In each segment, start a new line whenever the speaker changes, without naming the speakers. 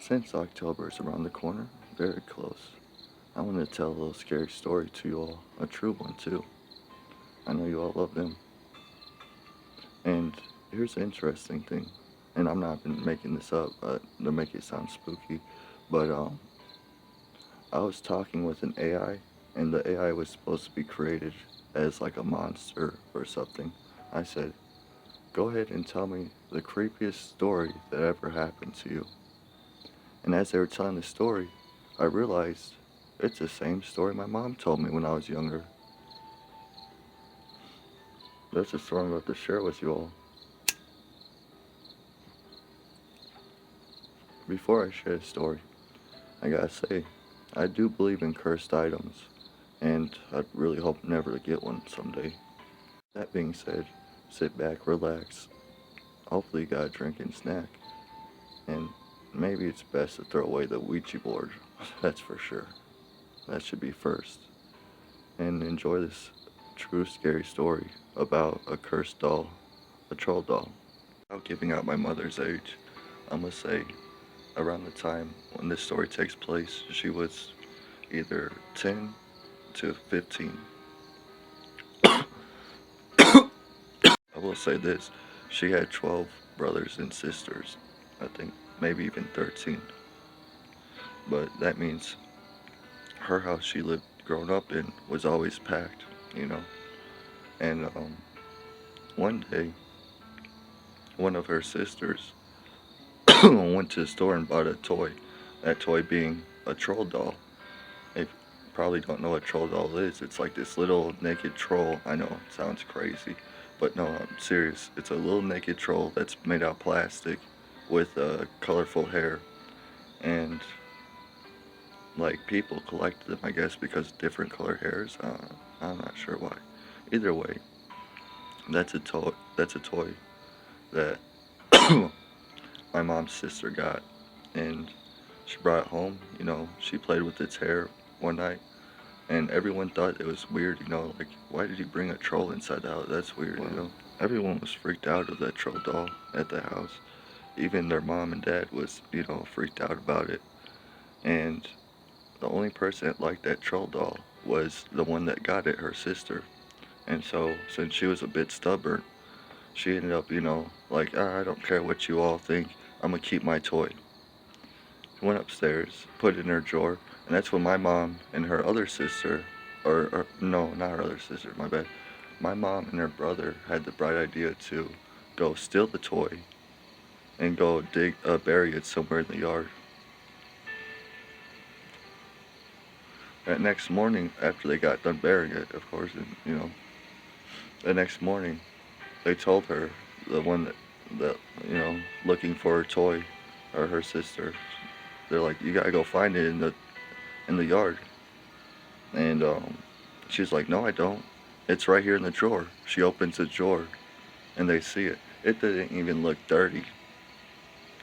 Since October is around the corner, very close, I want to tell a little scary story to you all, a true one too. I know you all love them. And here's the interesting thing, and I'm not been making this up to make it sound spooky, but I was talking with an AI, and the AI was supposed to be created as like a monster or something. I said, go ahead and tell me the creepiest story that ever happened to you. And as they were telling the story, I realized it's the same story my mom told me when I was younger. That's the story I'm about to share with you all. Before I share the story, I gotta say, I do believe in cursed items, and I really hope never to get one someday. That being said, sit back, relax. Hopefully you got a drink and snack, and maybe it's best to throw away the Ouija board. That's for sure. That should be first. And enjoy this true scary story about a cursed doll, a troll doll. Without giving out my mother's age, I'm gonna say around the time when this story takes place, she was either 10 to 15. I will say this, she had 12 brothers and sisters, I think maybe even 13. But that means her house she lived growing up in was always packed, you know. And one day, one of her sisters went to the store and bought a toy. That toy being a troll doll. If you probably don't know what a troll doll is, it's like this little naked troll. I know it sounds crazy, but no, I'm serious. It's a little naked troll that's made out of plastic with colorful hair. And like people collected them, I guess, because different color hairs. I'm not sure why. Either way, that's a toy. That's a toy that my mom's sister got, and she brought it home. You know, she played with its hair one night, and everyone thought it was weird. You know, like why did he bring a troll inside the house? That's weird. You know, everyone was freaked out of that troll doll at the house. Even their mom and dad was, you know, freaked out about it. And the only person that liked that troll doll was the one that got it, her sister. And so, since she was a bit stubborn, she ended up, you know, like, I don't care what you all think, I'm gonna keep my toy. Went upstairs, put it in her drawer, and that's when my mom and her other sister, or no, not her other sister, my bad. My mom and her brother had the bright idea to go steal the toy and go bury it somewhere in the yard. That next morning, after they got done burying it, of course, and you know, the next morning, they told her, the one that you know, looking for her toy, or her sister, they're like, you gotta go find it in the yard. And she's like, no, I don't. It's right here in the drawer. She opens the drawer, and they see it. It didn't even look dirty.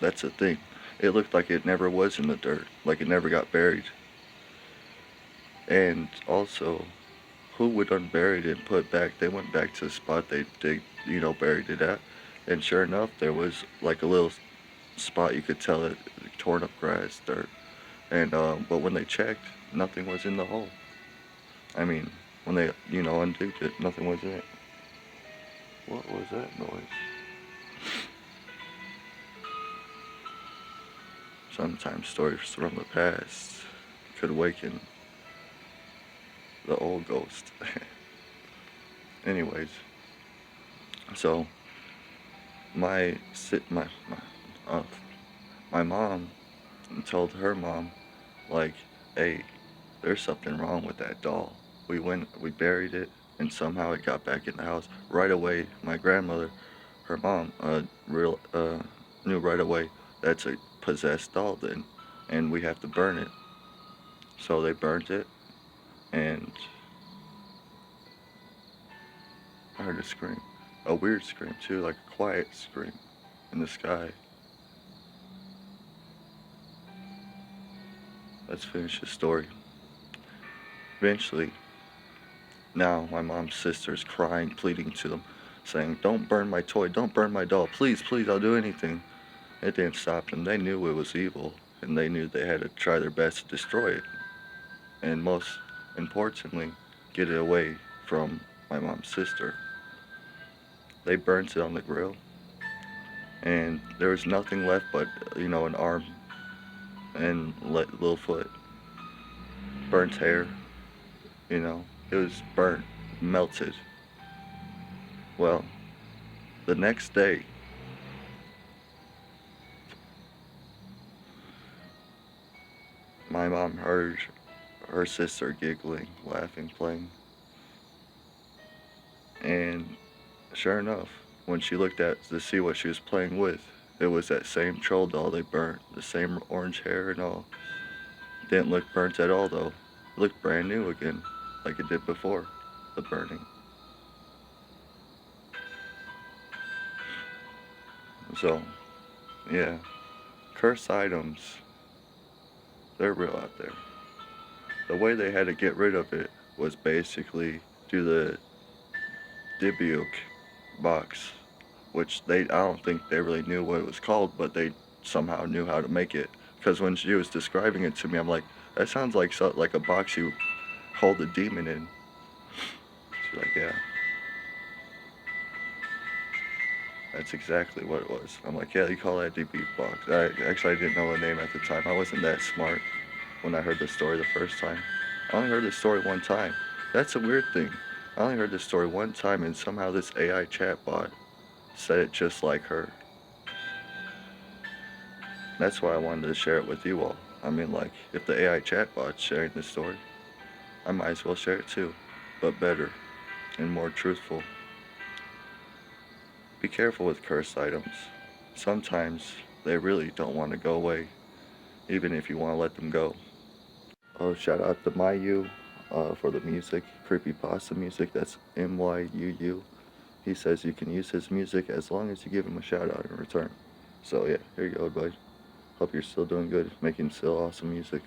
That's the thing. It looked like it never was in the dirt, like it never got buried. And also, who would unbury it and put back? They went back to the spot you know, buried it at, and sure enough, there was like a little spot you could tell it torn up grass, dirt, and but when they checked, nothing was in the hole. I mean, when they, you know, undid it, nothing was in it. What was that noise? Sometimes stories from the past could awaken the old ghost. Anyways, so my sit uh, my mom told her mom, like, hey, there's something wrong with that doll. We buried it, and somehow it got back in the house right away. My grandmother, her mom, knew right away that's a possessed doll then, and we have to burn it. So they burnt it, and I heard a scream, a weird scream too, like a quiet scream in the sky. Let's finish the story. Eventually, now my mom's sister's crying, pleading to them, saying, don't burn my toy, don't burn my doll, please, please, I'll do anything. It didn't stop them. They knew it was evil. and they knew they had to try their best to destroy it, and most importantly, get it away from my mom's sister. They burnt it on the grill, and there was nothing left but, an arm and little foot, burnt hair. It was burnt, melted. Well, the next day, my mom heard her sister giggling, laughing, playing, and sure enough, when she looked at to see what she was playing with, it was that same troll doll they burnt, the same orange hair and all. Didn't look burnt at all though. It looked brand new again, like it did before the burning. So, yeah, cursed items, they're real out there. The way they had to get rid of it was basically do the Dibuke box, which I don't think they really knew what it was called, but they somehow knew how to make it. Because when she was describing it to me, I'm like, that sounds like like a box you hold a demon in. She's like, yeah, that's exactly what it was. I'm like, yeah, you call that DB box. I didn't know the name at the time. I wasn't that smart when I heard the story the first time. I only heard the story one time. That's a weird thing. I only heard the story one time, and somehow this AI chatbot said it just like her. That's why I wanted to share it with you all. I mean, like, if the AI chatbot's sharing this story, I might as well share it too, but better and more truthful. Be careful with cursed items. Sometimes they really don't want to go away, even if you want to let them go. Oh, shout out to Mayu for the music, creepypasta music. That's MYUU. He says you can use his music as long as you give him a shout out in return. So yeah, here you go, buddy. Hope you're still doing good, making still awesome music.